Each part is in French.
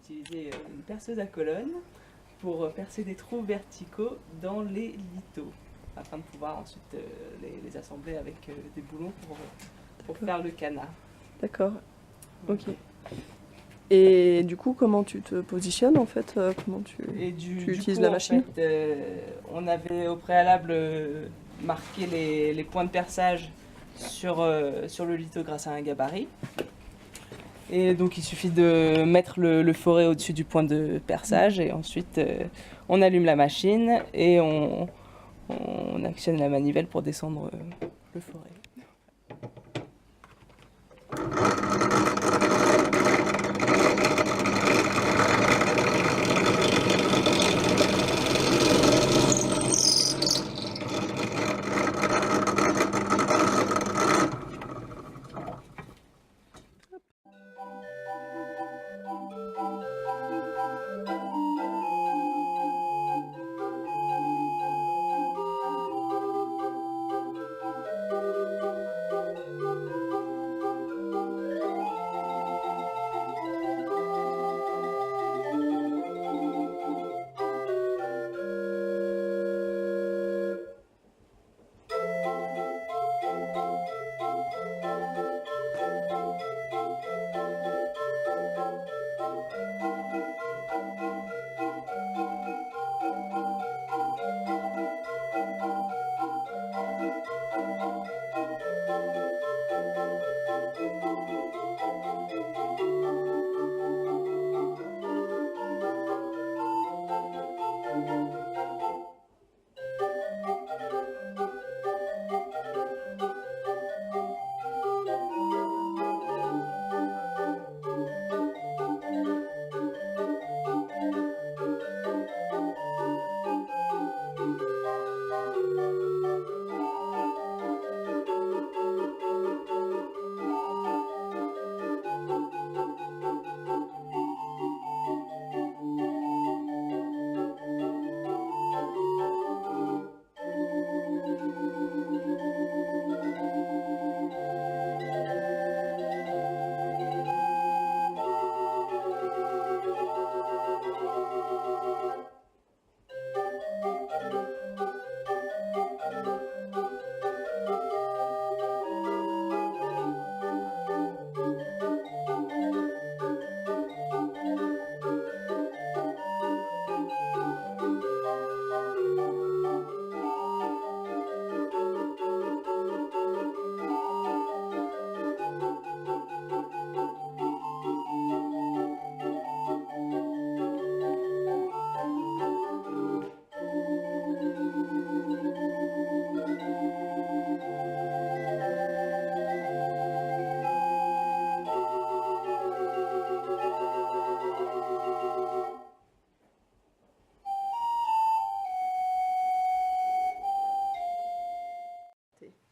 utilisé une perceuse à colonne pour percer des trous verticaux dans les lithos, afin de pouvoir ensuite les assembler avec des boulons pour faire le canard. D'accord, ok. Et du coup, comment tu te positionnes en fait? Comment tu utilises la machine? En fait, on avait au préalable marqué les points de perçage sur le litho grâce à un gabarit. Et donc il suffit de mettre le forêt au-dessus du point de perçage et ensuite on allume la machine et on actionne la manivelle pour descendre le forêt.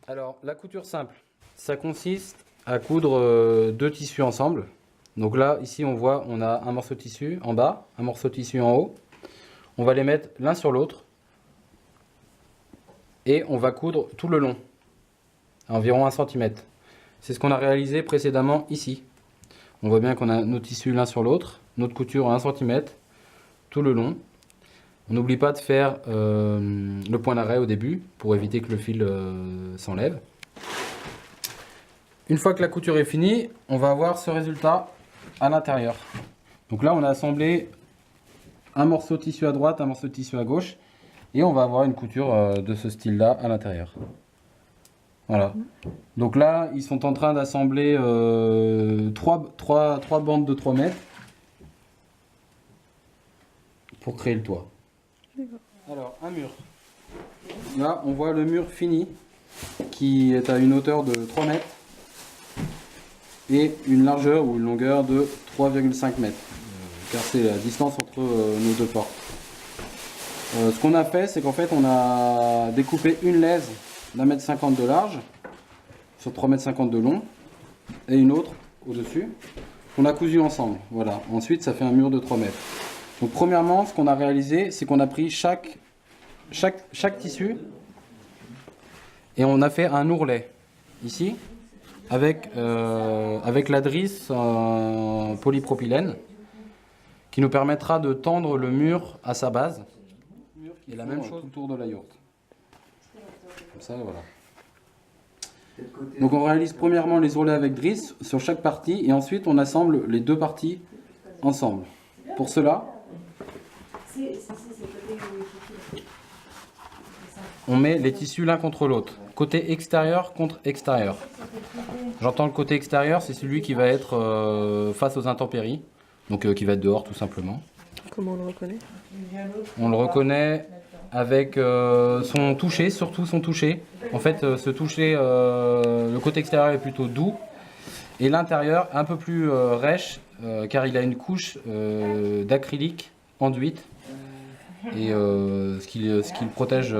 Alors, la couture simple, ça consiste à coudre deux tissus ensemble. Donc là, ici, on voit, on a un morceau de tissu en bas, un morceau de tissu en haut. On va les mettre l'un sur l'autre et on va coudre tout le long, à environ 1 cm. C'est ce qu'on a réalisé précédemment ici. On voit bien qu'on a nos tissus l'un sur l'autre, notre couture à 1 cm tout le long. On n'oublie pas de faire le point d'arrêt au début pour éviter que le fil s'enlève. Une fois que la couture est finie, on va avoir ce résultat à l'intérieur. Donc là, on a assemblé un morceau de tissu à droite, un morceau de tissu à gauche. Et on va avoir une couture de ce style-là à l'intérieur. Voilà. Donc là, ils sont en train d'assembler trois bandes de 3 mètres pour créer le toit. Alors, un mur. Là, on voit le mur fini qui est à une hauteur de 3 mètres et une largeur ou une longueur de 3,5 mètres. Car c'est la distance entre nos deux portes. Ce qu'on a fait, c'est qu'en fait, on a découpé une laise d'1,50 m de large sur 3,50 m de long et une autre au-dessus qu'on a cousu ensemble. Voilà. Ensuite, ça fait un mur de 3 mètres. Donc, premièrement, ce qu'on a réalisé, c'est qu'on a pris chaque tissu et on a fait un ourlet ici avec la drisse en polypropylène qui nous permettra de tendre le mur à sa base. Et la même chose autour de la yourte. Comme ça, voilà. Donc on réalise premièrement les ourlets avec drisse sur chaque partie et ensuite on assemble les deux parties ensemble. Pour cela, on met les tissus l'un contre l'autre, côté extérieur contre extérieur. J'entends le côté extérieur, c'est celui qui va être face aux intempéries, donc qui va être dehors tout simplement. Comment on le reconnaît? On le reconnaît avec son toucher, surtout son toucher. En fait, ce toucher, le côté extérieur est plutôt doux et l'intérieur un peu plus rêche, car il a une couche d'acrylique enduite et ce qui le protège,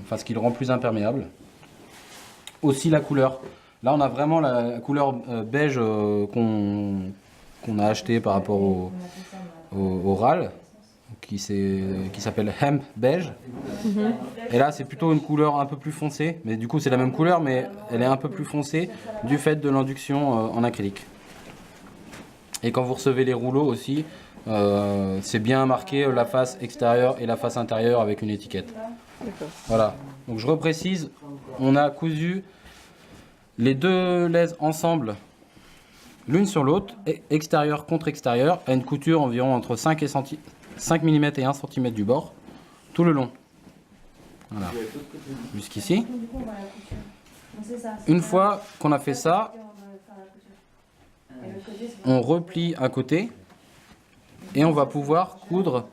enfin ce qui le rend plus imperméable. Aussi la couleur. Là, on a vraiment la couleur beige qu'on a acheté par rapport au râle, qui s'appelle hemp beige. Et là, c'est plutôt une couleur un peu plus foncée, mais du coup, c'est la même couleur, mais elle est un peu plus foncée du fait de l'induction en acrylique. Et quand vous recevez les rouleaux aussi, c'est bien marqué la face extérieure et la face intérieure avec une étiquette. Voilà. Donc je reprécise, on a cousu les deux laises ensemble, l'une sur l'autre, extérieur contre extérieur, à une couture environ entre 5 mm et 1 cm du bord, tout le long. Voilà. Jusqu'ici. Une fois qu'on a fait ça, on replie un côté et on va pouvoir coudre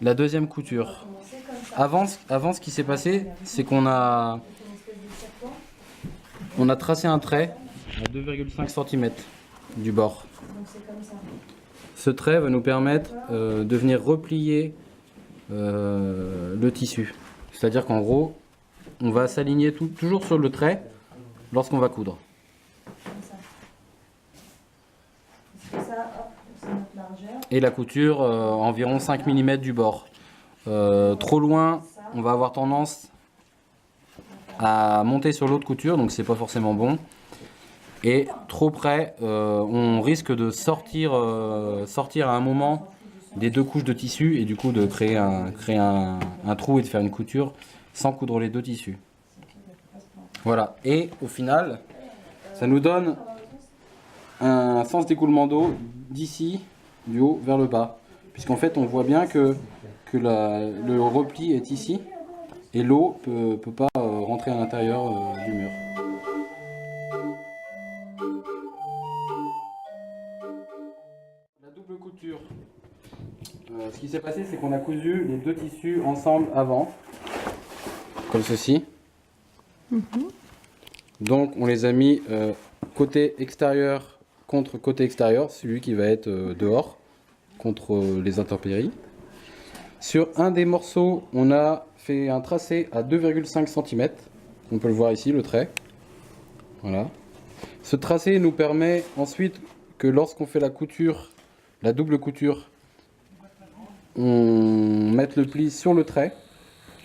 la deuxième couture. Avant, ce qui s'est passé, c'est qu'on a tracé un trait à 2,5 cm du bord. Ce trait va nous permettre de venir replier le tissu. C'est-à-dire qu'en gros, on va s'aligner toujours sur le trait lorsqu'on va coudre. Et la couture environ 5 mm du bord. Trop loin, on va avoir tendance à monter sur l'autre couture, donc c'est pas forcément bon. Et trop près, on risque de sortir à un moment des deux couches de tissu et du coup de créer un trou et de faire une couture sans coudre les deux tissus. Voilà, et au final, ça nous donne un sens d'écoulement d'eau d'ici, du haut vers le bas. Puisqu'en fait, on voit bien que le repli est ici et l'eau peut pas rentrer à l'intérieur du mur. La double couture. Ce qui s'est passé, c'est qu'on a cousu les deux tissus ensemble avant, comme ceci. Donc on les a mis côté extérieur contre côté extérieur, celui qui va être dehors, contre les intempéries. Sur un des morceaux, on a fait un tracé à 2,5 cm. On peut le voir ici, le trait. Voilà. Ce tracé nous permet ensuite que lorsqu'on fait la couture, la double couture, on mette le pli sur le trait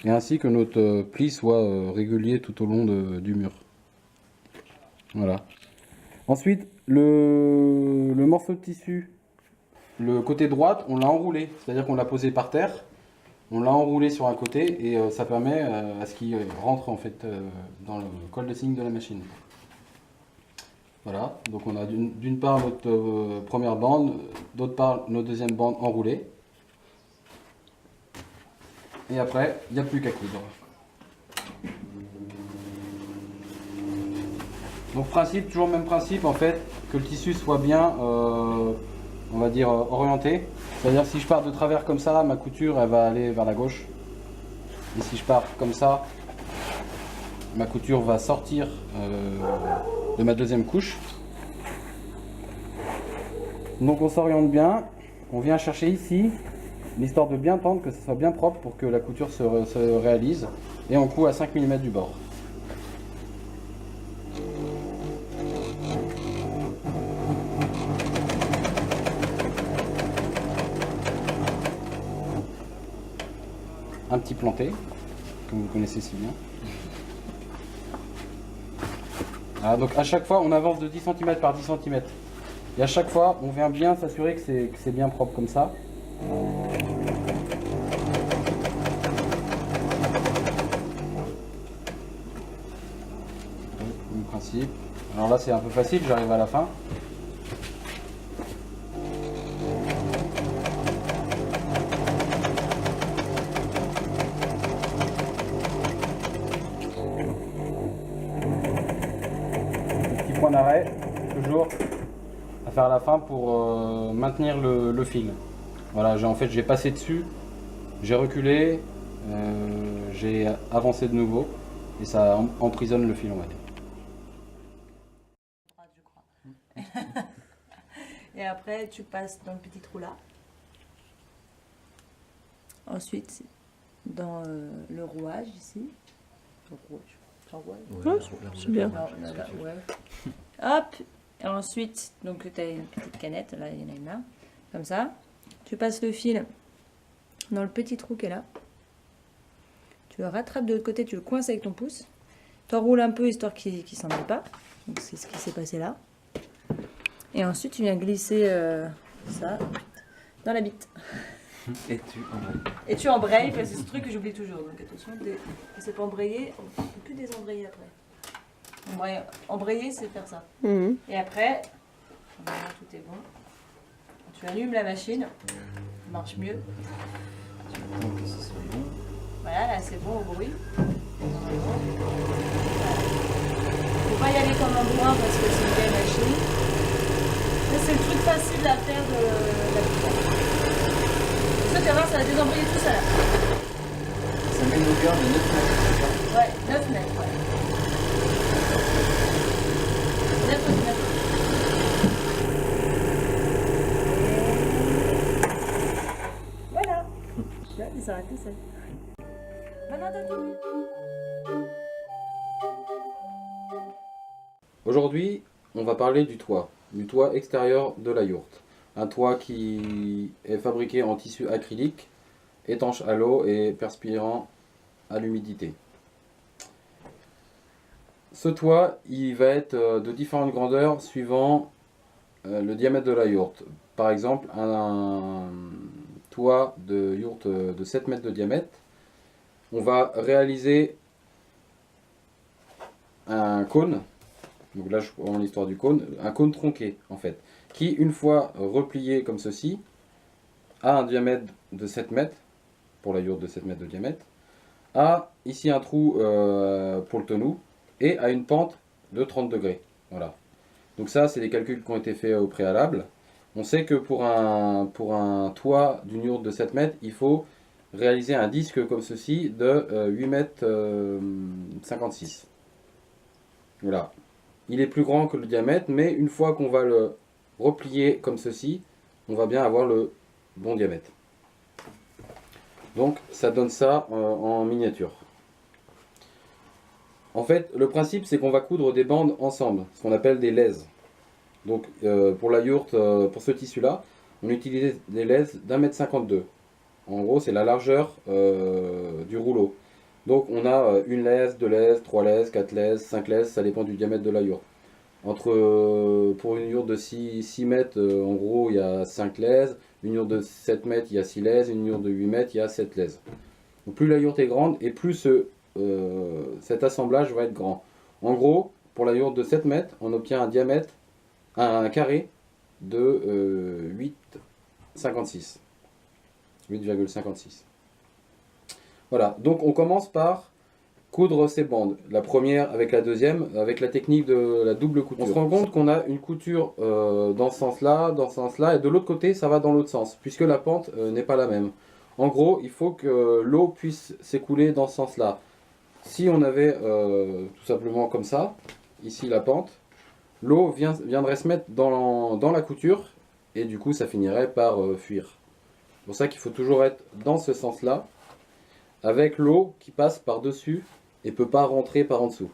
et ainsi que notre pli soit régulier tout au long du mur. Voilà. Ensuite, le morceau de tissu, le côté droite, on l'a enroulé, c'est-à-dire qu'on l'a posé par terre, on l'a enroulé sur un côté et ça permet à ce qu'il rentre en fait dans le col de cygne de la machine. Voilà, donc on a d'une part notre première bande, d'autre part notre deuxième bande enroulée. Et après, il n'y a plus qu'à coudre. Donc principe, toujours le même principe en fait, que le tissu soit bien, on va dire, orienté. C'est-à-dire si je pars de travers comme ça, ma couture elle va aller vers la gauche. Et si je pars comme ça, ma couture va sortir de ma deuxième couche. Donc on s'oriente bien, on vient chercher ici, l'histoire de bien tendre, que ce soit bien propre pour que la couture se réalise. Et on coud à 5 mm du bord. Un petit planté, comme vous connaissez si bien. Voilà, donc à chaque fois on avance de 10 cm par 10 cm Et à chaque fois, on vient bien s'assurer que c'est bien propre comme ça. Même principe. Alors là, c'est un peu facile, j'arrive à la fin. Petit point d'arrêt, toujours à faire à la fin pour maintenir le fil. Voilà, en fait j'ai passé dessus, j'ai reculé, j'ai avancé de nouveau et ça emprisonne le fil, on va dire. Et après tu passes dans le petit trou là. Ensuite dans le rouage ici. Le rouage. C'est bien. Ouais. Hop. Et ensuite, donc tu as une petite canette, là il y en a une là, comme ça. Tu passes le fil dans le petit trou qui est là. Tu le rattrapes de l'autre côté, tu le coinces avec ton pouce. Tu enroules un peu histoire qu'il ne s'en aille pas. Donc c'est ce qui s'est passé là. Et ensuite tu viens glisser ça dans la bite. Et tu embrayes. Et tu embrayes, parce que c'est ce truc que j'oublie toujours. Donc attention, c'est pas embrayer, on ne peut plus désembrayer après. Embrayer, c'est faire ça. Et après, normalement, tout est bon. Tu allumes la machine, ça marche mieux. Donc que ce soit bon. Voilà, là c'est bon au bruit. Faut pas y aller comme un bourrin parce que c'est une vieille machine. Ça c'est le truc facile à faire de la bouteille. Ça tu vas voir, ça va désembrayer tout ça là. Ça met une longueur de 9 mètres. Ouais, 9 mètres, ouais. 9 mètres. Voilà. Là, il s'arrête tout seul. Maintenant, t'as tout. Aujourd'hui, on va parler du toit extérieur de la yourte. Un toit qui est fabriqué en tissu acrylique, étanche à l'eau et perspirant à l'humidité. Ce toit, il va être de différentes grandeurs suivant le diamètre de la yourte. Par exemple, un toit de yourte de 7 mètres de diamètre, on va réaliser un cône. Donc là, je prends l'histoire du cône, un cône tronqué en fait, qui une fois replié comme ceci, a un diamètre de 7 mètres, pour la yourte de 7 mètres de diamètre, a ici un trou pour le tonneau, et a une pente de 30 degrés. Voilà. Donc ça, c'est des calculs qui ont été faits au préalable. On sait que pour un toit d'une yourte de 7 mètres, il faut réaliser un disque comme ceci de 8 mètres 56. Voilà. Il est plus grand que le diamètre, mais une fois qu'on va le replier comme ceci, on va bien avoir le bon diamètre. Donc ça donne ça en miniature. En fait, le principe c'est qu'on va coudre des bandes ensemble, ce qu'on appelle des laises. Donc pour la yourte, pour ce tissu là, on utilise des laises d'1,52 m. En gros c'est la largeur du rouleau. Donc on a une laise, 2 laises, 3 laises, 4 laises, 5 laises, ça dépend du diamètre de la yourte. Pour une yourte de 6 mètres, en gros il y a 5 laises, une yourte de 7 mètres il y a 6 laises, une yourte de 8 mètres il y a 7 laises. Donc plus la yourte est grande et plus cet assemblage va être grand. En gros, pour la yourte de 7 mètres, on obtient un carré de 8,56. 8,56. Voilà, donc on commence par coudre ces bandes. La première avec la deuxième, avec la technique de la double couture. On se rend compte qu'on a une couture dans ce sens-là, et de l'autre côté, ça va dans l'autre sens, puisque la pente n'est pas la même. En gros, il faut que l'eau puisse s'écouler dans ce sens-là. Si on avait tout simplement comme ça, ici la pente, l'eau viendrait se mettre dans la couture, et du coup ça finirait par fuir. C'est pour ça qu'il faut toujours être dans ce sens-là, avec l'eau qui passe par-dessus et ne peut pas rentrer par en dessous.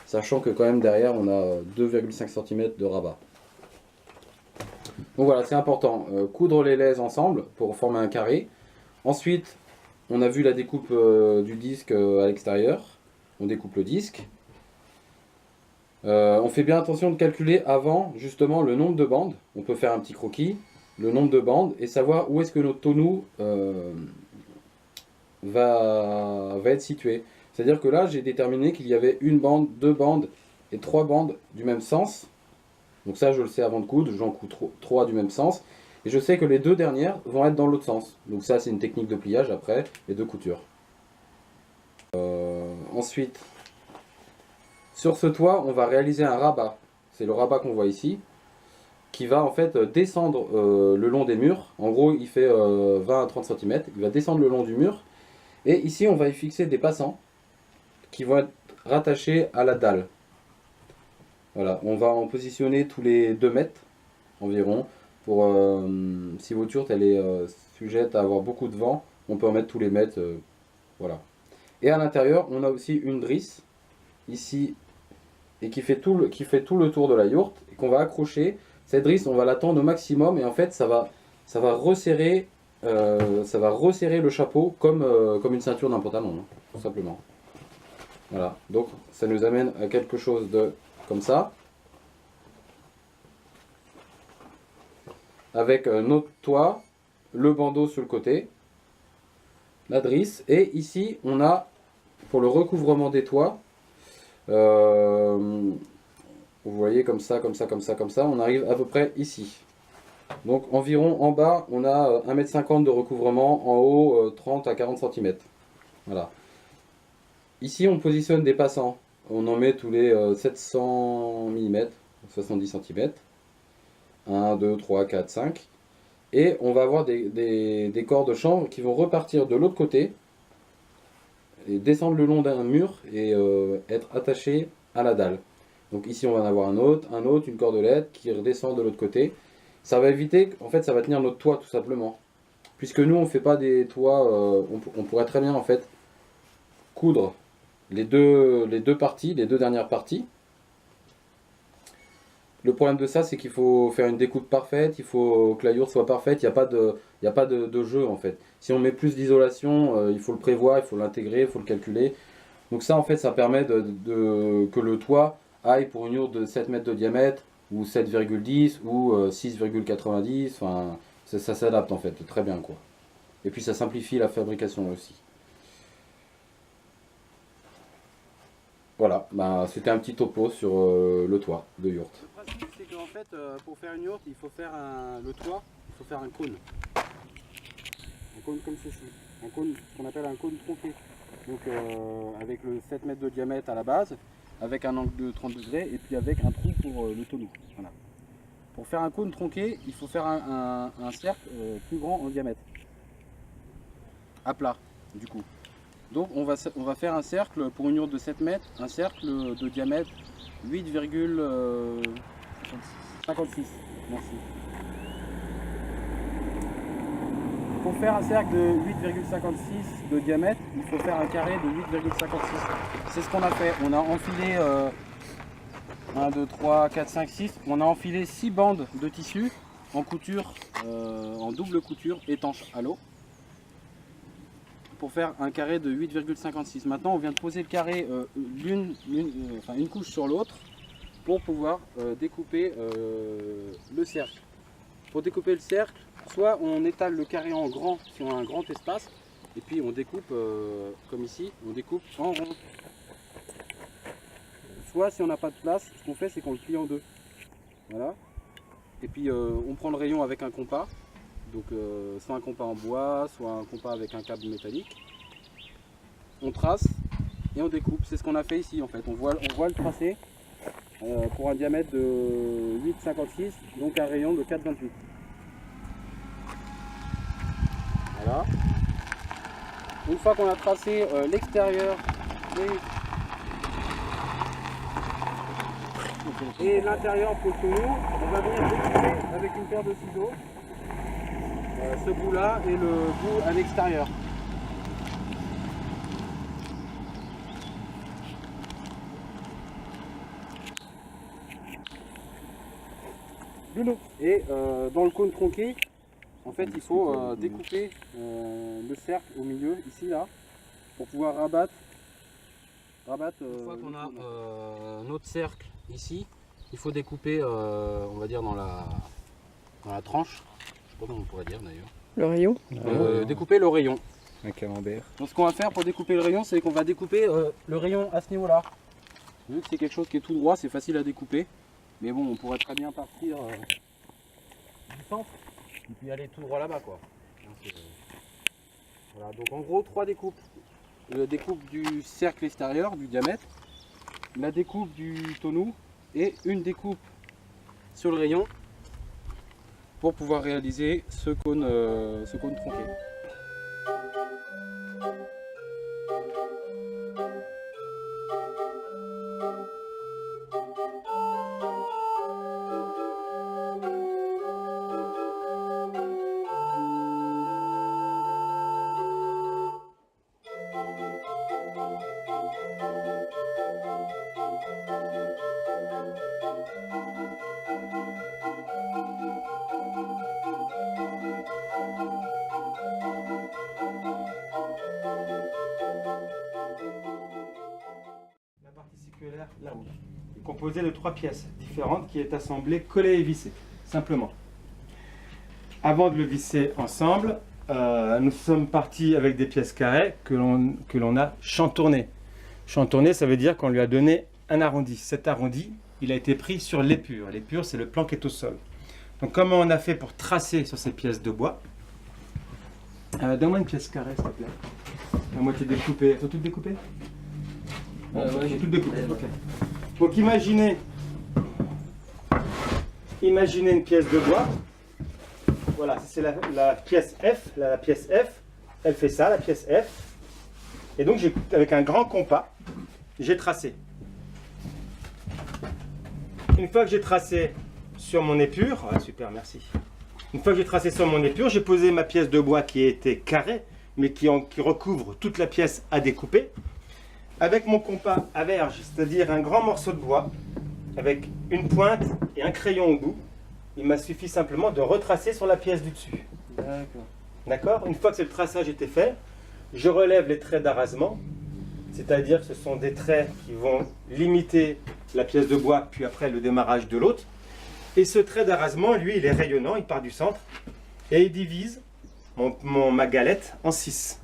Sachant que quand même derrière on a 2,5 cm de rabat. Donc voilà, c'est important. Coudre les laises ensemble pour former un carré. Ensuite, on a vu la découpe du disque à l'extérieur. On découpe le disque. On fait bien attention de calculer avant justement le nombre de bandes. On peut faire un petit croquis, le nombre de bandes et savoir où est-ce que notre tonneau va être situé. C'est-à-dire que là, j'ai déterminé qu'il y avait une bande, 2 bandes et 3 bandes du même sens. Donc ça, je le sais avant de coudre, j'en couds 3 du même sens. Et je sais que les 2 dernières vont être dans l'autre sens. Donc ça, c'est une technique de pliage après et de couture. Ensuite, sur ce toit, on va réaliser un rabat. C'est le rabat qu'on voit ici, qui va en fait descendre le long des murs. En gros, il fait 20 à 30 cm. Il va descendre le long du mur. Et ici, on va y fixer des passants qui vont être rattachés à la dalle. Voilà, on va en positionner tous les 2 mètres environ. Pour, si votre yourte elle est sujette à avoir beaucoup de vent, on peut en mettre tous les mètres. Voilà. Et à l'intérieur, on a aussi une drisse ici et qui fait tout le tour de la yourte et qu'on va accrocher. Cette drisse, on va la tendre au maximum et en fait, ça va resserrer le chapeau comme une ceinture d'un pantalon, hein, tout simplement. Voilà. Donc, ça nous amène à quelque chose de comme ça, avec notre toit, le bandeau sur le côté, la drisse, et ici on a pour le recouvrement des toits, vous voyez comme ça, comme ça, comme ça, comme ça, on arrive à peu près ici. Donc environ en bas on a 1,50 m de recouvrement, en haut 30 à 40 cm. Voilà. Ici on positionne des passants, on en met tous les 700 mm, 70 cm. 1, 2, 3, 4, 5. Et on va avoir des corps de chanvre qui vont repartir de l'autre côté et descendre le long d'un mur et être attachés à la dalle. Donc ici on va en avoir un autre, une cordelette qui redescend de l'autre côté. Ça va éviter, en fait ça va tenir notre toit tout simplement. Puisque nous on fait pas des toits, on pourrait très bien en fait coudre les deux parties, les 2 dernières parties. Le problème de ça, c'est qu'il faut faire une découpe parfaite, il faut que la yourte soit parfaite, il n'y a pas de jeu en fait. Si on met plus d'isolation, il faut le prévoir, il faut l'intégrer, il faut le calculer. Donc ça en fait, ça permet que le toit aille pour une yourte de 7 mètres de diamètre, ou 7,10, ou 6,90, enfin ça s'adapte en fait, très bien quoi. Et puis ça simplifie la fabrication aussi. Voilà, bah, c'était un petit topo sur le toit de yourte. Le principe c'est qu'en fait pour faire une yourte il faut faire le toit, il faut faire un cône. Un cône comme ceci, un cône qu'on appelle un cône tronqué. Donc avec le 7 mètres de diamètre à la base, avec un angle de 30 degrés et puis avec un trou pour le tonneau. Voilà. Pour faire un cône tronqué, il faut faire un cercle plus grand en diamètre. À plat du coup. Donc on va faire un cercle pour une yourte de 7 mètres, un cercle de diamètre 8,56. Merci. Pour faire un cercle de 8,56 de diamètre, il faut faire un carré de 8,56. C'est ce qu'on a fait. On a enfilé 1, 2, 3, 4, 5, 6. On a enfilé 6 bandes de tissu en couture, en double couture étanche à l'eau, pour faire un carré de 8,56. Maintenant on vient de poser le carré une couche sur l'autre pour pouvoir découper le cercle. Pour découper le cercle, soit on étale le carré en grand si on a un grand espace, et puis on découpe comme ici, on découpe en rond. Soit si on n'a pas de place, ce qu'on fait c'est qu'on le plie en 2. Voilà. Et puis on prend le rayon avec un compas. Donc soit un compas en bois, soit un compas avec un câble métallique. On trace et on découpe. C'est ce qu'on a fait ici en fait. On voit le tracé pour un diamètre de 8,56, donc un rayon de 4,28. Voilà. Une fois qu'on a tracé l'extérieur et l'intérieur pour le tonneau, on va venir découper avec une paire de ciseaux ce bout là et le bout à l'extérieur. Et dans le cône tronqué, en fait il faut découper le cercle au milieu, ici là, pour pouvoir rabattre. Une fois qu'on a notre cercle ici, il faut découper, on va dire, dans la tranche. Je sais pas comment on pourrait dire d'ailleurs. Le rayon. Découper le rayon. Un camembert. Donc ce qu'on va faire pour découper le rayon, c'est qu'on va découper le rayon à ce niveau-là. Vu que c'est quelque chose qui est tout droit, c'est facile à découper. Mais bon, on pourrait très bien partir du centre et puis aller tout droit là-bas, quoi. Voilà, donc en gros, 3 découpes. La découpe du cercle extérieur, du diamètre, la découpe du tonneau et une découpe sur le rayon pour pouvoir réaliser ce cône tronqué. Là-haut, est composé de 3 pièces différentes qui est assemblée, collée et vissée, simplement. Avant de le visser ensemble, nous sommes partis avec des pièces carrées que l'on a chantournées. Chantournées, ça veut dire qu'on lui a donné un arrondi. Cet arrondi, il a été pris sur l'épure. L'épure, c'est le plan qui est au sol. Donc comment on a fait pour tracer sur ces pièces de bois? Donne-moi une pièce carrée, s'il te plaît. La moitié découpée. Elles sont toutes découpées? Ouais, J'ai tout découpé. Ok. Donc imaginez une pièce de bois. Voilà, c'est la pièce F. La pièce F, elle fait ça, la pièce F. Et donc avec un grand compas, j'ai tracé. Une fois que j'ai tracé sur mon épure, super, merci. Une fois que j'ai tracé sur mon épure, j'ai posé ma pièce de bois qui était carrée, mais qui recouvre toute la pièce à découper. Avec mon compas à verge, c'est-à-dire un grand morceau de bois, avec une pointe et un crayon au bout, il m'a suffi simplement de retracer sur la pièce du dessus. D'accord. D'accord? Une fois que ce traçage était fait, je relève les traits d'arasement, c'est-à-dire que ce sont des traits qui vont limiter la pièce de bois, puis après le démarrage de l'autre. Et ce trait d'arasement, lui, il est rayonnant, il part du centre, et il divise ma galette en 6.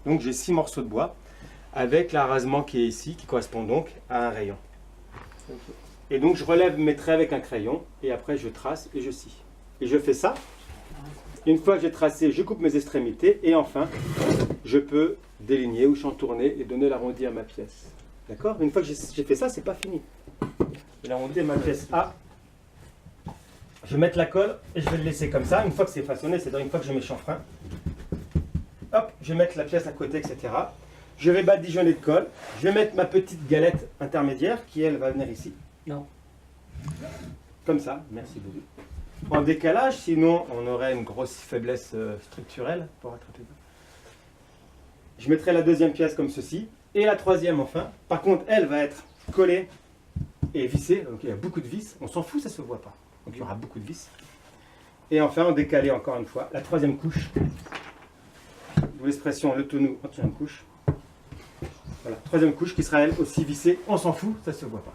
Donc j'ai 6 morceaux de bois, avec l'arasement qui est ici, qui correspond donc à un rayon. Et donc je relève mes traits avec un crayon, et après je trace et je scie. Et je fais ça. Une fois que j'ai tracé, je coupe mes extrémités, et enfin, je peux déligner ou chantourner et donner l'arrondi à ma pièce. D'accord? Une fois que j'ai fait ça, c'est pas fini. L'arrondi à ma pièce A. Je vais mettre la colle et je vais le laisser comme ça. Une fois que c'est façonné, c'est-à-dire une fois que j'ai mes chanfreins. Hop, je vais mettre la pièce à côté, etc. Je vais badigeonner de colle. Je vais mettre ma petite galette intermédiaire qui, elle, va venir ici. Non. Comme ça, merci beaucoup. En décalage, sinon on aurait une grosse faiblesse structurelle pour attraper ça. Je mettrai la deuxième pièce comme ceci. Et la troisième enfin. Par contre, elle va être collée et vissée. Donc il y a beaucoup de vis. On s'en fout, ça ne se voit pas. Donc il y aura beaucoup de vis. Et enfin, en décalé encore une fois, la troisième couche. D'où l'expression le tonneau en tient une couche. Voilà, troisième couche qui sera elle aussi vissée. On s'en fout, ça ne se voit pas.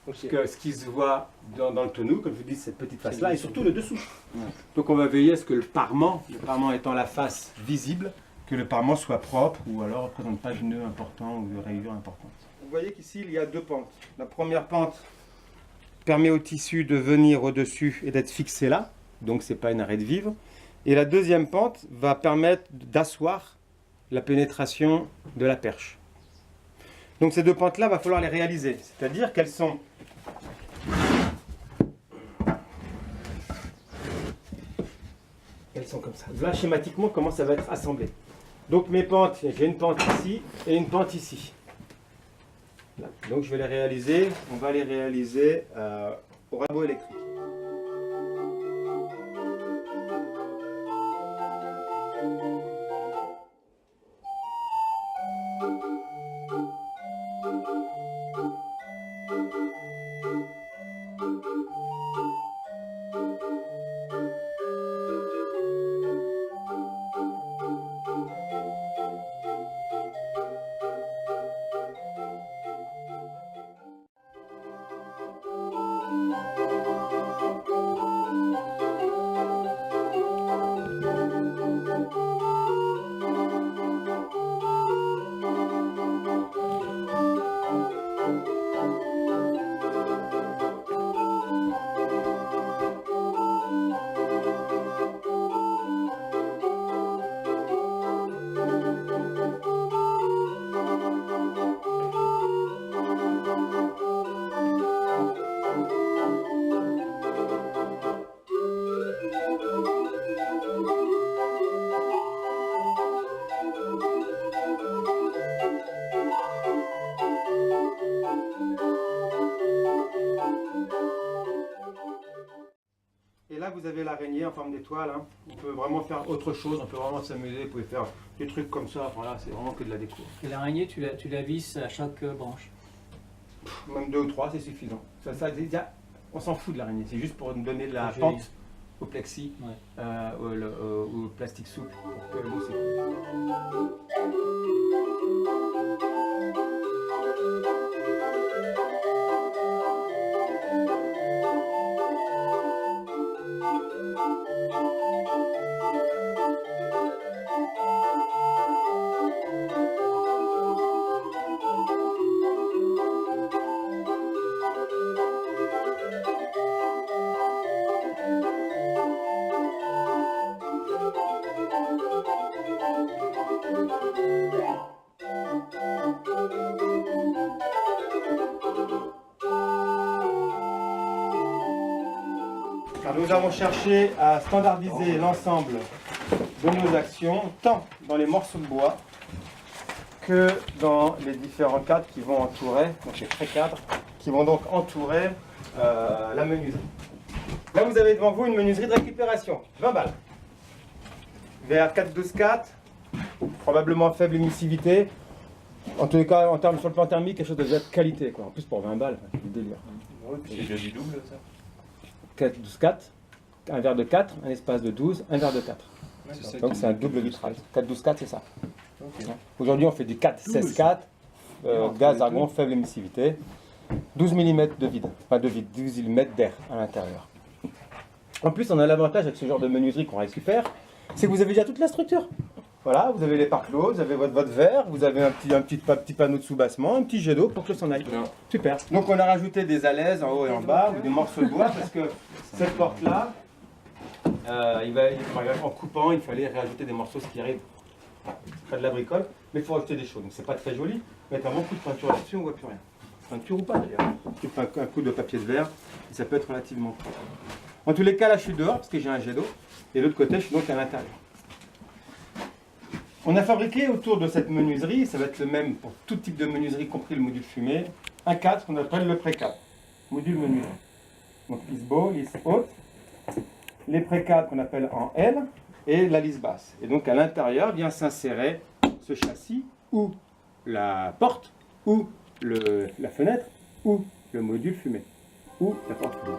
Donc ce qui se voit dans le tonneau, comme je vous dis, cette petite face-là, et surtout le dessous. Ouais. Donc on va veiller à ce que le parement étant la face visible, que le parement soit propre ou alors ne représente pas de nœud important ou de rayure importante. Vous voyez qu'ici il y a 2 pentes. La première pente permet au tissu de venir au-dessus et d'être fixé là, donc ce n'est pas une arrêt de vivre. Et la deuxième pente va permettre d'asseoir la pénétration de la perche. Donc ces 2 pentes-là, il va falloir les réaliser, c'est-à-dire qu'elles sont comme ça. Voilà schématiquement comment ça va être assemblé. Donc mes pentes, j'ai une pente ici et une pente ici. Là. Donc je vais les réaliser, on va les réaliser au rabot électrique. vous avez l'araignée en forme d'étoile. Hein. On peut vraiment faire autre chose, on peut vraiment s'amuser. Vous pouvez faire des trucs comme ça. Voilà, c'est vraiment que de la déco. Et l'araignée, tu la visses à chaque branche. Même 2 ou 3, c'est suffisant. Déjà, on s'en fout de l'araignée. C'est juste pour nous donner de la C'est pente joli. au plexi, Ouais. au plastique souple. Pour que l'eau s'écoule. Alors, nous avons cherché à standardiser l'ensemble de nos actions, tant dans les morceaux de bois que dans les différents cadres qui vont entourer, donc les pré-cadres, qui vont donc entourer la menuiserie. Là, vous avez devant vous une menuiserie de récupération, 20 balles. Vers 4,12,4, probablement faible émissivité. En tous les cas, en termes sur le plan thermique, quelque chose de qualité, quoi. En plus, pour 20 balles, c'est du délire. Oui, puis c'est déjà du double ça. 4,12,4, un verre de 4, un espace de 12, un verre de 4. Donc c'est un double vitrage. 4,12,4, c'est ça. Ok. Aujourd'hui, on fait du 4,16,4, gaz argon, faible émissivité, 12 mm de vide, enfin de vide, 12 mm d'air à l'intérieur. En plus, on a l'avantage avec ce genre de menuiserie qu'on récupère, c'est que vous avez déjà toute la structure. Voilà, vous avez les pare-clos, vous avez votre verre, vous avez un petit panneau de sous-bassement, un petit jet d'eau pour que s'en aille. Super. Donc on a rajouté des alaises en haut et en bas, ou des morceaux de bois, parce que cette porte-là, en coupant, il fallait rajouter des morceaux, ce qui arrive. Pas de la bricole, mais il faut rajouter des choses. Donc c'est pas très joli, mais avec un bon coup de peinture là-dessus, on voit plus rien. Peinture ou pas d'ailleurs. Tu fais un coup de papier de verre, et ça peut être relativement propre. En tous les cas, là je suis dehors, parce que j'ai un jet d'eau, et de l'autre côté, je suis donc à l'intérieur. On a fabriqué autour de cette menuiserie, ça va être le même pour tout type de menuiserie, compris le module fumé, un cadre qu'on appelle le pré-cadre, module menuiserie. Donc lisse beau, lisse haute, les pré-cadres qu'on appelle en L, et la lisse basse. Et donc à l'intérieur vient s'insérer ce châssis, ou la porte, ou la fenêtre, ou le module fumé, ou la porte fumée.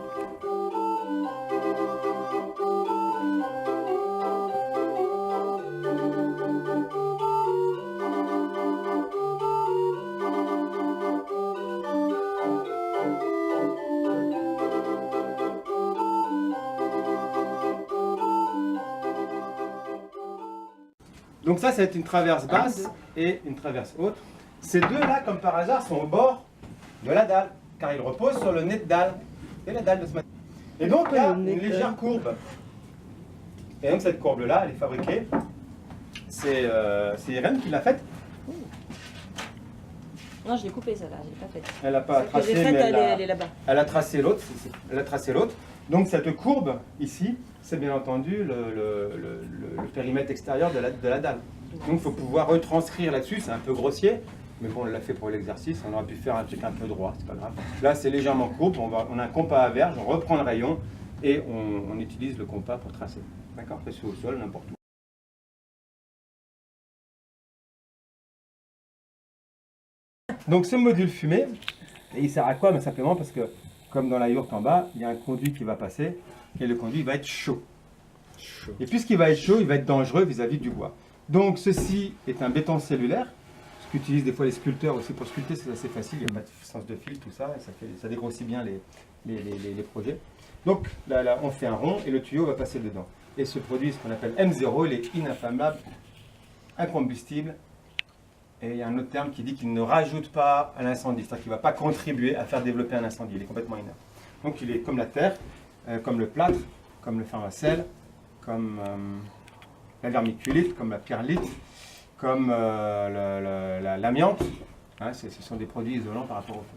Donc ça va être une traverse basse et une traverse haute. Ces deux-là, comme par hasard, sont au bord de la dalle, car ils reposent sur le nez de dalle. Et la dalle de ce matériau. Et donc il y a une légère courbe. Et donc cette courbe-là, elle est fabriquée. C'est Irène qui l'a faite. Non, je l'ai coupée, ça là, j'ai pas fait. Elle n'a pas tracé, mais elle est là-bas. elle a tracé l'autre. Elle a tracé l'autre. Donc cette courbe ici, c'est bien entendu le périmètre extérieur de la dalle. Donc il faut pouvoir retranscrire là-dessus, c'est un peu grossier, mais bon, on l'a fait pour l'exercice, on aurait pu faire un truc un peu droit, c'est pas grave. Là c'est légèrement courbe, on a un compas à verge, on reprend le rayon et on utilise le compas pour tracer. D'accord? C'est au sol, n'importe où. Donc ce module fumé, il sert à quoi? Mais simplement parce que, comme dans la yourte en bas, il y a un conduit qui va passer, et le conduit va être chaud. Et puisqu'il va être chaud, il va être dangereux vis-à-vis du bois. Donc ceci est un béton cellulaire, ce qu'utilisent des fois les sculpteurs aussi pour sculpter, c'est assez facile, il n'y a pas de sens de fil, tout ça, et ça dégrossit bien les projets. Donc là, on fait un rond et le tuyau va passer dedans. Et ce produit, ce qu'on appelle M0, il est ininflammable, incombustible, et il y a un autre terme qui dit qu'il ne rajoute pas à l'incendie, c'est-à-dire qu'il ne va pas contribuer à faire développer un incendie, il est complètement inerte. Donc il est comme la terre, comme le plâtre, comme le pharmacèle, comme la vermiculite, comme la pierrelite, comme l'amiante. Hein, ce sont des produits isolants par rapport au feu.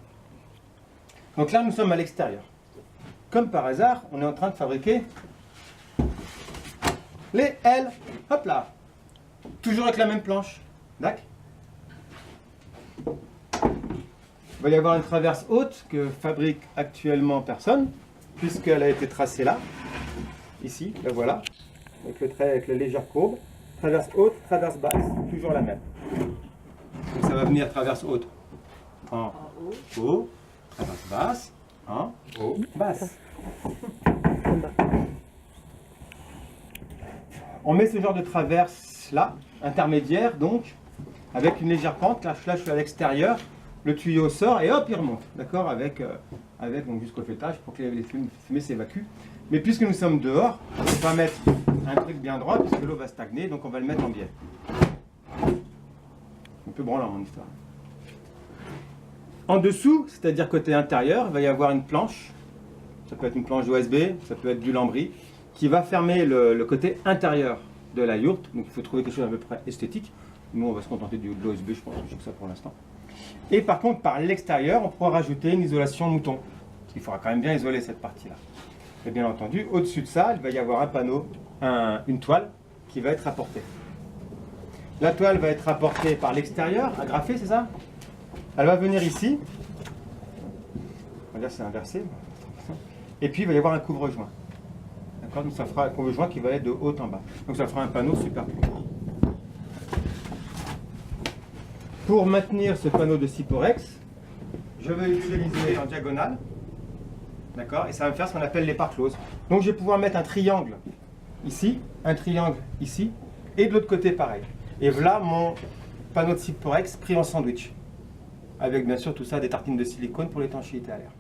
Donc là, nous sommes à l'extérieur. Comme par hasard, on est en train de fabriquer les L. Hop là. Toujours avec la même planche. D'accord. Il va y avoir une traverse haute que fabrique actuellement personne, puisqu'elle a été tracée là. ici, le voilà, avec le trait, avec la légère courbe. Traverse haute, traverse basse, toujours la même. Donc ça va venir traverse haute en haut, traverse basse en haut, basse. On met ce genre de traverse là, intermédiaire donc, avec une légère pente. Là je suis à l'extérieur, le tuyau sort et hop il remonte, d'accord, avec donc jusqu'au fêtage pour que les fumées s'évacuent. Mais puisque nous sommes dehors, on ne peut pas mettre un truc bien droit puisque l'eau va stagner, donc on va le mettre en biais. Un peu branlant mon histoire. En dessous, c'est-à-dire côté intérieur, il va y avoir une planche. Ça peut être une planche USB, ça peut être du lambris, qui va fermer le côté intérieur de la yourte. Donc il faut trouver quelque chose à peu près esthétique. Nous on va se contenter de l'OSB, je pense que ça pour l'instant. Et par contre, par l'extérieur, on pourra rajouter une isolation mouton. Il faudra quand même bien isoler cette partie-là. Et bien entendu, au-dessus de ça, il va y avoir un panneau, une toile qui va être apportée. La toile va être apportée par l'extérieur, agrafée, c'est ça? Elle va venir ici. On va dire c'est inversé. Et puis il va y avoir un couvre-joint. D'accord? Donc ça fera un couvre-joint qui va être de haut en bas. Donc ça fera un panneau superposé. Pour maintenir ce panneau de Syporex, je vais l'utiliser en diagonale. D'accord? Et ça va me faire ce qu'on appelle les parts closes. Donc je vais pouvoir mettre un triangle ici, un triangle ici, et de l'autre côté pareil. Et voilà mon panneau de Syporex pris en sandwich. Avec bien sûr tout ça des tartines de silicone pour l'étanchéité à l'air.